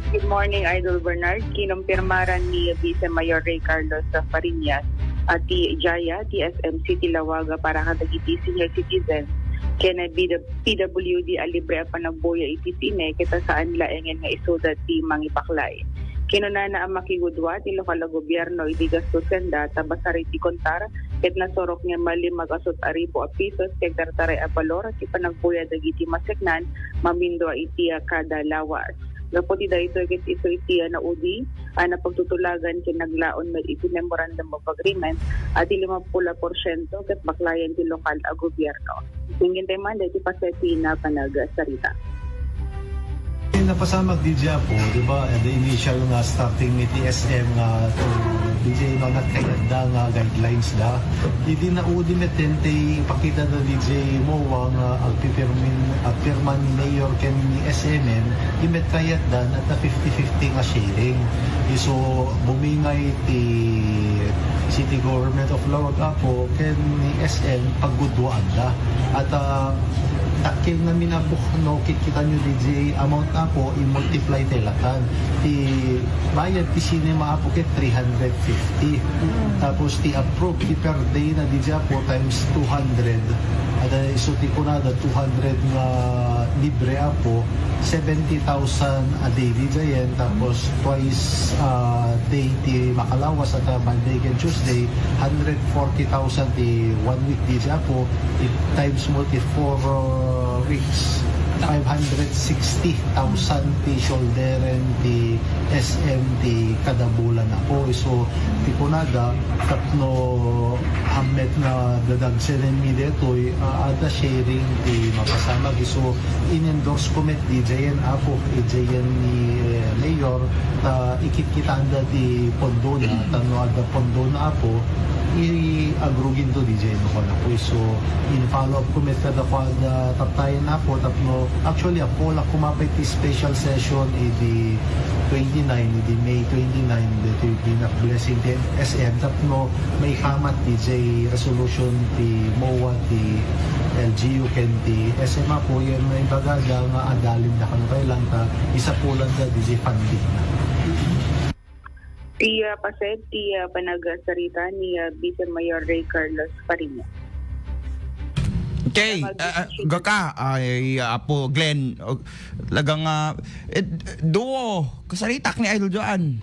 Good morning, Idol Bernard. Kinumpirmaran ni Vice Mayor Ray Carlos Fariñas at ti Jaya, TSM City Lawaga para kadagiti senior citizen kena PWD alibre pa nagbuya iti sine kita saan laengen nga isudat ti mangipaklay. Kinunana ang makigudwa ti lokal na gobyerno iti gastusen da tabasari ti kontar ket nasorok nga mali mag-asot aribo a pisos kag tartaray a balor ti panagbuya dagiti maseknan mamindo iti kada lawas. Gaputi dahito ket iso iti na udi na pagtutulagan ken naglaon med iti memorandum of agreement at 50% ket baklayan ti lokal a gobyerno. Tingin tayo man dahito paseti na panag-sarita. Napasamak di po, di ba, the initial nga starting ni TSM nga to DJ no nagkayanda nga guidelines da. Hindi na udi metente ipakita na DJ mo nga agpirman ni Mayor ken ni SMM imet kayat dan at na 50-50 nga sharing. So bumingay ti City Government of Lawaga po ken ni SM paggudwaan da. At takin na minabuk no kita nyo DJ amount na po i-multiply telatan bayad ti cinema po ket 350 tapos ti approve ti per day na DJ po times 200 at iso ti kunada 200 nga libre po 70,000 a day DJ yan tapos twice day ti makalawas at Monday and Tuesday 140,000 ti 1 week DJ po times mo ti 4 weeks 560,000 ti shoulder and ti SM ti kada bulan ako. So ti kunada tapno hamet na dadagsen media toy ada sharing ti mapasama so in-endorse ko met DJ yan ako DJ yan ni Mayor ta ikit-kitanda ti pondo na tano ada pondo na ako i-agrugin to DJ no ko na po. So in follow up ko met kada ko da taptayan na po tapno actually ako la kumapay ti special session di 29 di May 29 di na blessing din SM tapno may hamat DJ resolution ti MOA ti LGU ken ti SMA po yan may bagada nga adalin na kanukailan ta isa po lang da DJ funding na. Ti paset ti panagsarita ni Vice Mayor Ray Carlos Fariñas. Okay, gaka ay apo Glenn lagang duo kasaritak ni Idol Joan.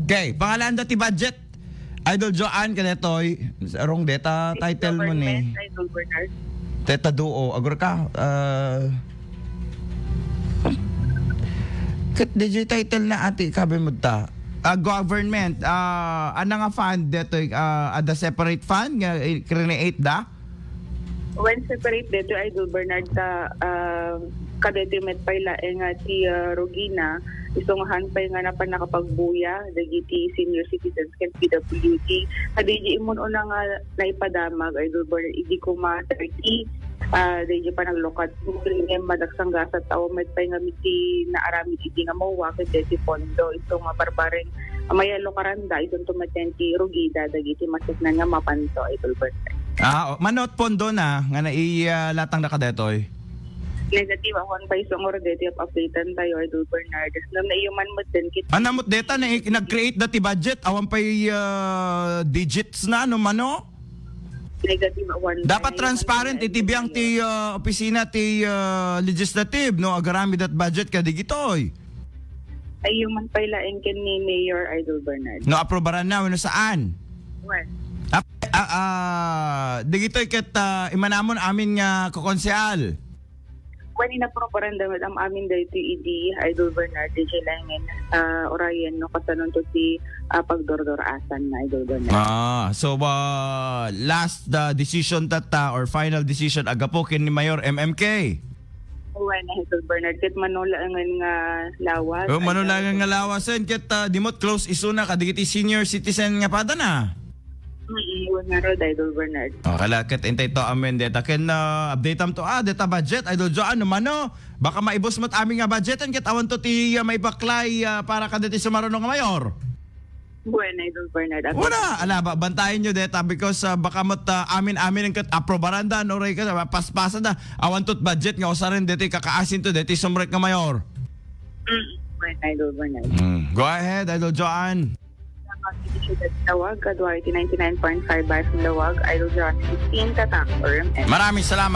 Okay, pangalan dati budget Idol Joan kanetoy wrong data title mo ni Idol Bernard. Teta duo agor ka kat DJ title na ati kabe mo ta government ana nga fund dito ada separate fund nga create da When separate dito Idol Bernard ta kadetimet payla nga ti Rogina isong hanpay nga napan nakapagbuya dagiti senior citizens ken PWD kadiji imon una nga naipadamag Idol Bernard idi ko ma 30 dahil pa naglokat ng madagsang gasa tao may pay nga miti na arami iti nga mawakit deti pondo ito nga barbareng maya lokaranda itong tumatenti rugida dagiti masiknan nga mapanto Idol Bernard. Manot pondo na nga nailatang na kadetoy. Negative akon pa isong deti updatean tayo Idol Bernard. Nam na iyuman mo din kit. Anamot data na nag-create dati budget awan pa'y digits na ano mano? Negative one. Dapat transparent itibiyang ti opisina ti legislative no agarami dat budget kadigitoy. Ay human pa ilaeng ken ni Mayor Idol Bernard. No aprobaran na no saan? Well. Digitoy ket imanamon amin nga kokonsehal. When inaproparan damit ang amin dito idi Idol Bernard DJ Langen orayan no kasanon to si pagdordor asan na Idol Bernard. So last decision tata or final decision agapo ken ni Mayor MMK. When Idol Bernard ket manula nga lawas. Manula nga lawasen ket dimot close isuna kadigiti senior citizen nga pada na. Iwan nga rod, Idol Bernard. Kalakit intay to amin deta. Ken update am to deta budget. Idol Joan mano. Baka maibos mat aming nga budgetan ket awan to ti may baklay para kaditi sumaruno nga mayor. Bueno, Idol Bernard. Wala, alaba, bantayan nyo deta because baka amin-amin ang aprobaranda, no, Ray, ka, paspasa na, awantot budget nga, usarin deti, kakaasin to, deti, sumrek nga mayor. Bueno, Idol Bernard. Go ahead, Idol Joanne. Lawag, Duarte 99.5 by from Lawag, Idol John 15, Tatang, or Maraming salamat.